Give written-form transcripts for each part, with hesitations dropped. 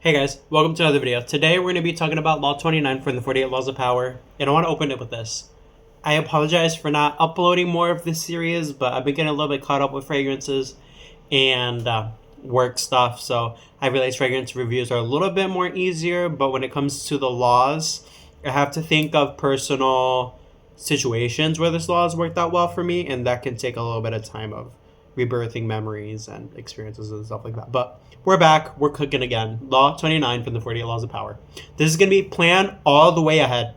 Hey guys, welcome to another video. Today we're going to be talking about Law 29 from the 48 Laws of Power, and I want to open it with this. I apologize for not uploading more of this series, but I've been getting a little bit caught up with fragrances and work stuff, so I realize fragrance reviews are a little bit more easier, but when it comes to the laws, I have to think of personal situations where this law has worked out well for me, and that can take a little bit of time of rebirthing memories and experiences and stuff like that. But we're back. We're cooking again. Law 29 from the 48 Laws of Power. This is going to be planned all the way ahead.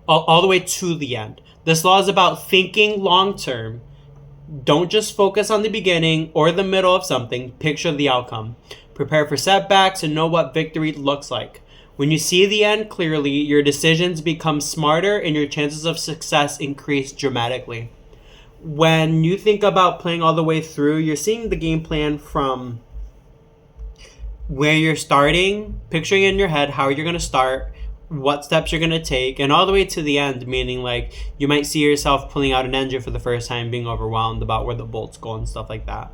All the way to the end. This law is about thinking long term. Don't just focus on the beginning or the middle of something. Picture the outcome. Prepare for setbacks and know what victory looks like. When you see the end clearly, your decisions become smarter and your chances of success increase dramatically. When you think about playing all the way through, you're seeing the game plan from where you're starting, picturing in your head how you're going to start, what steps you're going to take, and all the way to the end, meaning like you might see yourself pulling out an engine for the first time, being overwhelmed about where the bolts go and stuff like that,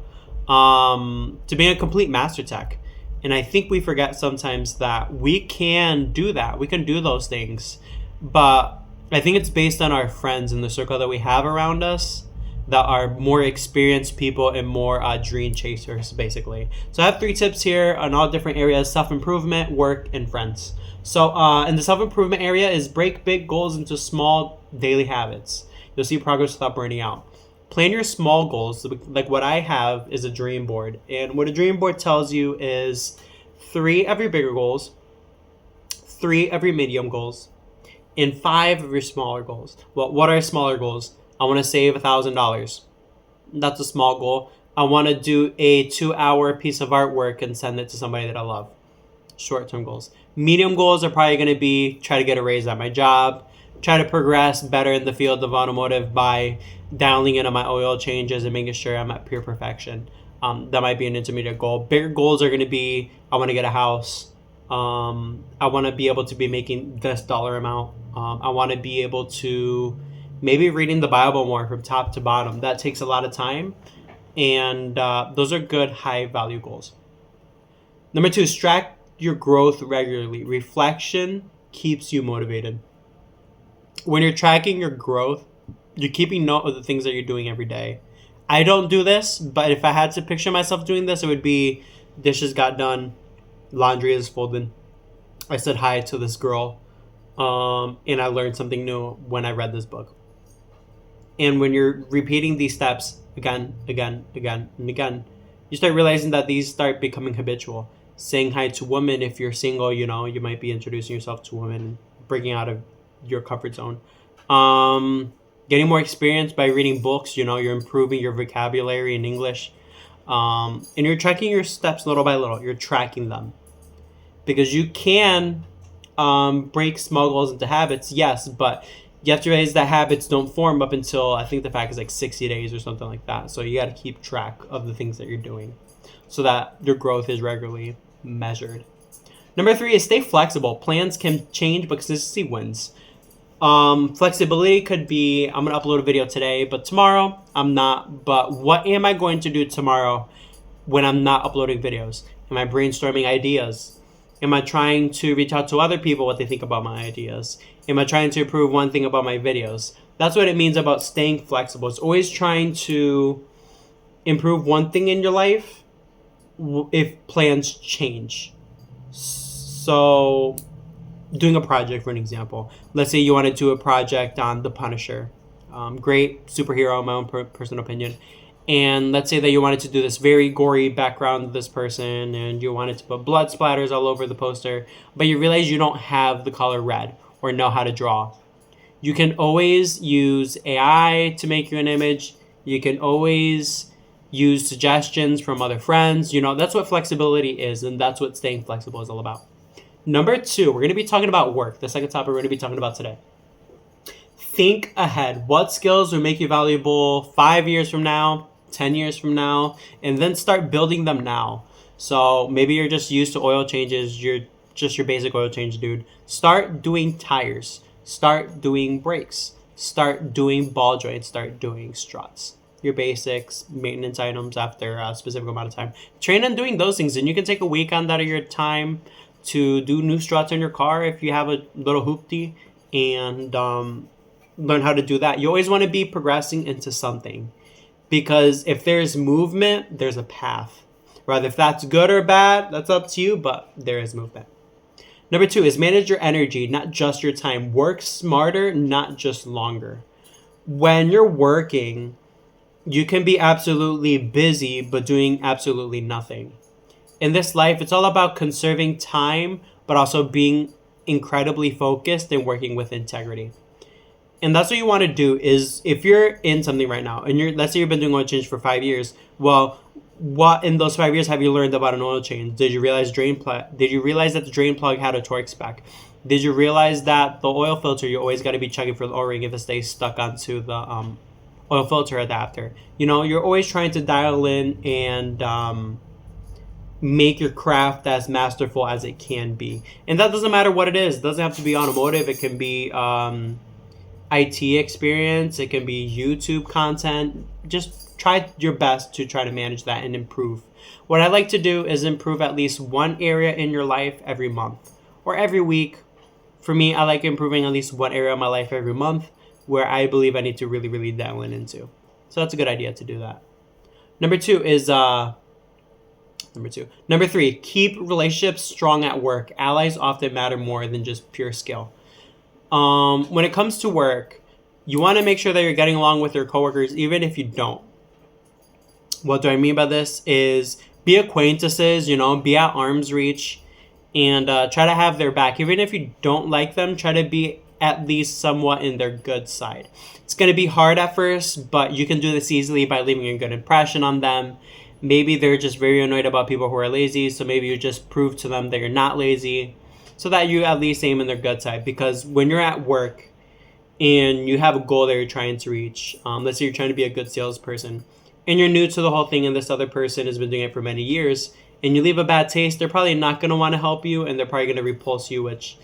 to being a complete master tech. And I think we forget sometimes that we can do that. We can do those things. But I think it's based on our friends and the circle that we have around us that are more experienced people and more dream chasers, basically. So I have 3 tips here on all different areas: self-improvement, work, and friends. So in the self-improvement area is break big goals into small daily habits. You'll see progress without burning out. Plan your small goals. Like what I have is a dream board. And what a dream board tells you is 3 of your bigger goals, 3 of your medium goals, and 5 of your smaller goals. Well, what are smaller goals? I want to save $1,000. That's a small goal. I want to do a 2-hour piece of artwork and send it to somebody that I love. Short-term goals. Medium goals are probably going to be try to get a raise at my job, try to progress better in the field of automotive by dialing in on my oil changes and making sure I'm at pure perfection. That might be an intermediate goal. Bigger goals are going to be I want to get a house. I want to be able to be making this dollar amount. I want to be able to maybe reading the Bible more from top to bottom. That takes a lot of time, and those are good high value goals. Number 2, track your growth regularly. Reflection keeps you motivated. When you're tracking your growth, you're keeping note of the things that you're doing every day. I don't do this, but if I had to picture myself doing this, it would be dishes got done, laundry is folded, I said hi to this girl, and I learned something new when I read this book. And when you're repeating these steps again, and again, you start realizing that these start becoming habitual. Saying hi to women if you're single, you might be introducing yourself to women, breaking out of your comfort zone. Getting more experience by reading books, you're improving your vocabulary in English. And you're tracking your steps little by little. You're tracking them. Because you can break small goals into habits, yes, but you have to realize that habits don't form up until, I think the fact is like 60 days or something like that. So you got to keep track of the things that you're doing so that your growth is regularly measured. Number 3 is stay flexible. Plans can change, but consistency wins. Flexibility could be, I'm going to upload a video today, but tomorrow I'm not. But what am I going to do tomorrow when I'm not uploading videos? Am I brainstorming ideas? Am I trying to reach out to other people what they think about my ideas? Am I trying to improve one thing about my videos? That's what it means about staying flexible. It's always trying to improve one thing in your life if plans change. So, doing a project, for an example. Let's say you want to do a project on The Punisher. Great superhero, in my own personal opinion. And let's say that you wanted to do this very gory background of this person, and you wanted to put blood splatters all over the poster, but you realize you don't have the color red or know how to draw. You can always use AI to make you an image. You can always use suggestions from other friends. That's what flexibility is, and that's what staying flexible is all about. Number 2, we're going to be talking about work. The second topic we're going to be talking about today. Think ahead. What skills will make you valuable 5 years from now, 10 years from now, and then start building them now. So maybe you're just used to oil changes. You're just your basic oil change dude. Start doing tires. Start doing brakes. Start doing ball joints. Start doing struts. your basics, maintenance items after a specific amount of time. Train on doing those things, and you can take a week on that of your time to do new struts on your car if you have a little hoopty, and learn how to do that. You always want to be progressing into something, because if there's movement, there's a path. Rather, if that's good or bad, that's up to you, but there is movement. Number 2 is manage your energy, not just your time. Work smarter, not just longer. When you're working, you can be absolutely busy, but doing absolutely nothing. In this life, it's all about conserving time, but also being incredibly focused and working with integrity. And that's what you want to do. Is if you're in something right now, and let's say you've been doing oil change for 5 years, well, what in those 5 years have you learned about an oil change? Did you realize Did you realize that the drain plug had a torque spec? Did you realize that the oil filter, you always got to be checking for the O-ring if it stays stuck onto the oil filter adapter? You know, you're always trying to dial in and make your craft as masterful as it can be. And that doesn't matter what it is. It doesn't have to be automotive. It can be IT experience. It can be YouTube content. Just try your best to try to manage that and improve. What I like to do is improve at least one area in your life every month or every week. For me, I like improving at least one area of my life every month where I believe I need to really, really dial in into. So that's a good idea to do that. Number 3, keep relationships strong at work. Allies often matter more than just pure skill. When it comes to work, you want to make sure that you're getting along with your coworkers, even if you don't. What do I mean by this is be acquaintances, be at arm's reach, and try to have their back. Even if you don't like them, try to be at least somewhat in their good side. It's going to be hard at first, but you can do this easily by leaving a good impression on them. Maybe they're just very annoyed about people who are lazy, so maybe you just prove to them that you're not lazy, so that you at least aim in their good side. Because when you're at work and you have a goal that you're trying to reach, let's say you're trying to be a good salesperson, and you're new to the whole thing and this other person has been doing it for many years, and you leave a bad taste, they're probably not going to want to help you, and they're probably going to repulse you, which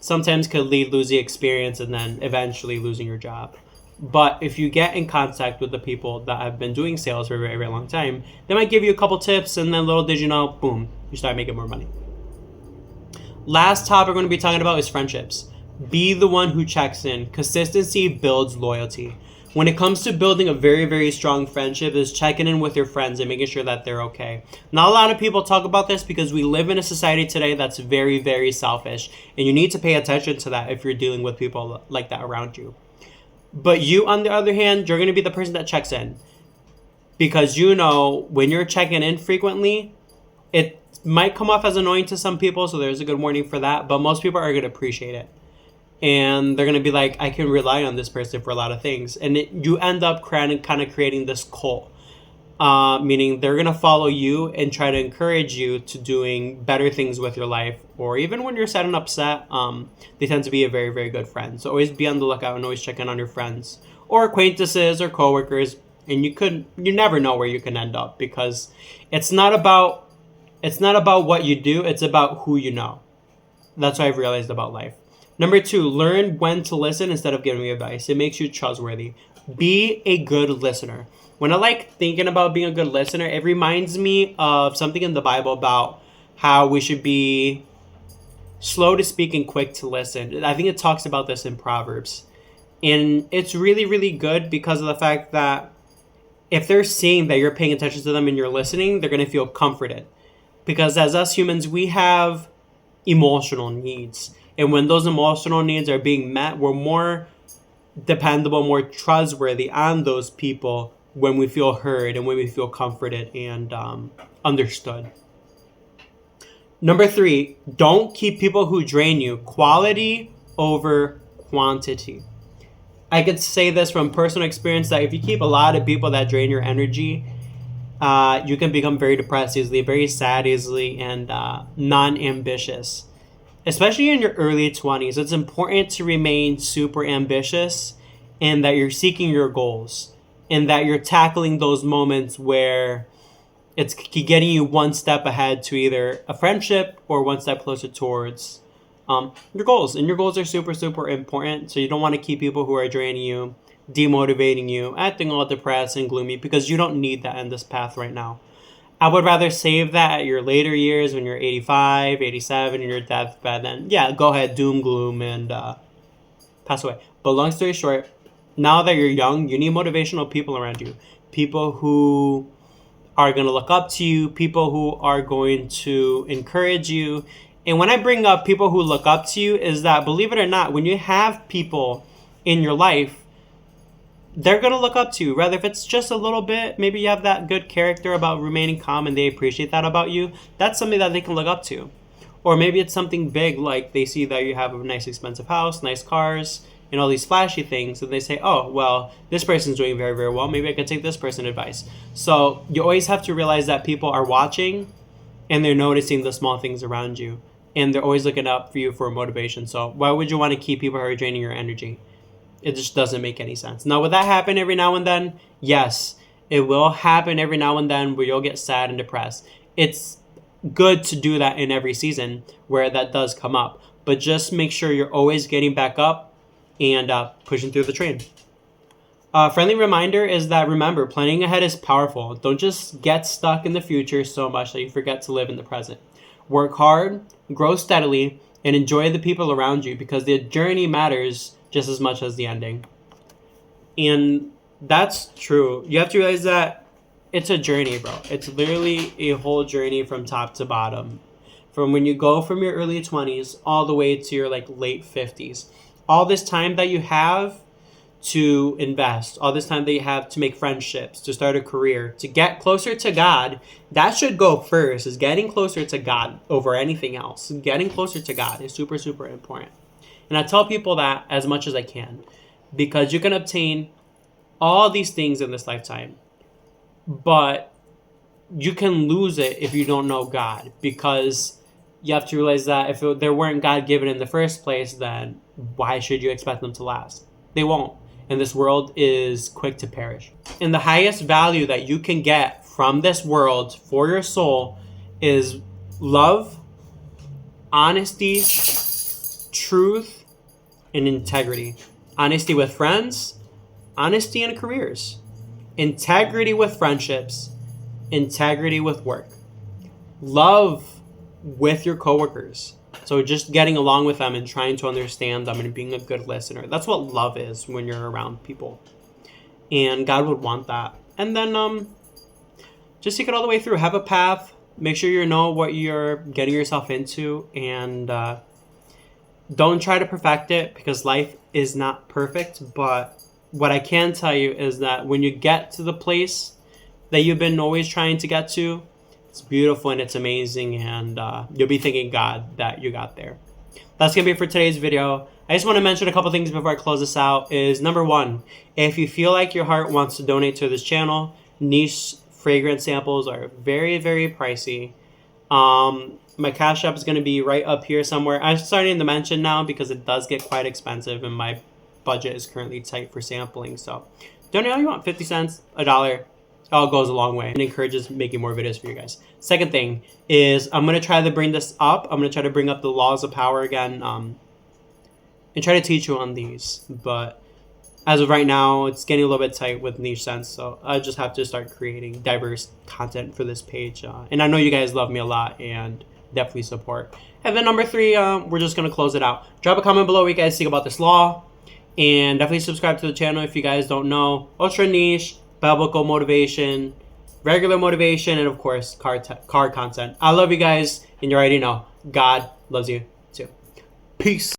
sometimes could lead losing experience and then eventually losing your job. But if you get in contact with the people that have been doing sales for a very, very long time, they might give you a couple tips, and then little did you know, boom, you start making more money. Last topic we're going to be talking about is friendships. Be the one who checks in. Consistency builds loyalty. When it comes to building a very, very strong friendship, is checking in with your friends and making sure that they're okay. Not a lot of people talk about this because we live in a society today that's very, very selfish. And you need to pay attention to that if you're dealing with people like that around you. But you, on the other hand, you're going to be the person that checks in. Because when you're checking in frequently, it might come off as annoying to some people, so there's a good warning for that. But most people are going to appreciate it. And they're going to be like, I can rely on this person for a lot of things. And you end up kind of creating this cult. Meaning they're going to follow you and try to encourage you to doing better things with your life. Or even when you're sad and upset, they tend to be a very, very good friend. So always be on the lookout and always check in on your friends or acquaintances or coworkers. And you never know where you can end up, because it's not about what you do. It's about who you know. That's what I've realized about life. Number 2, learn when to listen instead of giving advice. It makes you trustworthy. Be a good listener. When I like thinking about being a good listener, it reminds me of something in the Bible about how we should be slow to speak and quick to listen. I think it talks about this in Proverbs. And it's really, really good because of the fact that if they're seeing that you're paying attention to them and you're listening, they're going to feel comforted. Because as us humans, we have emotional needs. And when those emotional needs are being met, we're more dependable, more trustworthy on those people when we feel heard and when we feel comforted and understood. Number 3, don't keep people who drain you. Quality over quantity. I could say this from personal experience that if you keep a lot of people that drain your energy, you can become very depressed easily, very sad easily, and non-ambitious. Especially in your early 20s, it's important to remain super ambitious and that you're seeking your goals and that you're tackling those moments where it's getting you one step ahead to either a friendship or one step closer towards your goals. And your goals are super, super important. So you don't want to keep people who are draining you. demotivating you, acting all depressed and gloomy, because you don't need that in this path right now. I would rather save that at your later years when you're 85, 87, and your deathbed. Then, yeah, go ahead, doom, gloom, and pass away. But long story short, now that you're young, you need motivational people around you. People who are going to look up to you, people who are going to encourage you. And when I bring up people who look up to you, is that, believe it or not, when you have people in your life, they're going to look up to you. Rather, if it's just a little bit, maybe you have that good character about remaining calm and they appreciate that about you, that's something that they can look up to. Or maybe it's something big, like they see that you have a nice expensive house, nice cars, and all these flashy things, and they say, oh, well, this person's doing very, very well. Maybe I could take this person advice. So you always have to realize that people are watching and they're noticing the small things around you. And they're always looking up for you for motivation. So why would you want to keep people who are draining your energy? It just doesn't make any sense. Now, would that happen every now and then? Yes, it will happen every now and then where you'll get sad and depressed. It's good to do that in every season where that does come up. But just make sure you're always getting back up and pushing through the train. Friendly reminder is that, remember, planning ahead is powerful. Don't just get stuck in the future so much that you forget to live in the present. Work hard, grow steadily, and enjoy the people around you, because the journey matters just as much as the ending. And that's true. You have to realize that it's a journey, bro. It's literally a whole journey from top to bottom. From when you go from your early 20s all the way to your late 50s. All this time that you have to invest, all this time that you have to make friendships, to start a career, to get closer to God, that should go first, is getting closer to God over anything else. Getting closer to God is super, super important. And I tell people that as much as I can, because you can obtain all these things in this lifetime, but you can lose it if you don't know God, because you have to realize that if they weren't God-given in the first place, then why should you expect them to last? They won't. And this world is quick to perish. And the highest value that you can get from this world for your soul is love, honesty, truth, and integrity. Honesty with friends, honesty in careers, integrity with friendships, integrity with work, love with your coworkers. So just getting along with them and trying to understand them and being a good listener. That's what love is when you're around people. And God would want that. And then just seek it all the way through. Have a path. Make sure you know what you're getting yourself into. And don't try to perfect it, because life is not perfect. But what I can tell you is that when you get to the place that you've been always trying to get to, it's beautiful and it's amazing, and you'll be thanking God that you got there. That's going to be it for today's video. I just want to mention a couple things before I close this out. Is number one, if you feel like your heart wants to donate to this channel, niche fragrance samples are very, very pricey. My Cash App is going to be right up here somewhere. I'm starting to mention now because it does get quite expensive and my budget is currently tight for sampling. So donate all you want, 50 cents, $1. All goes a long way and encourages making more videos for you guys. Second thing is I'm going to try to bring this up. I'm going to try to bring up the laws of power again and try to teach you on these. But as of right now, it's getting a little bit tight with niche sense. So I just have to start creating diverse content for this page. And I know you guys love me a lot and definitely support. And then number three, we're just going to close it out. Drop a comment below what you guys think about this law. And definitely subscribe to the channel if you guys don't know. Ultra niche, biblical motivation, regular motivation, and of course, card content. I love you guys, and you already know God loves you too. Peace.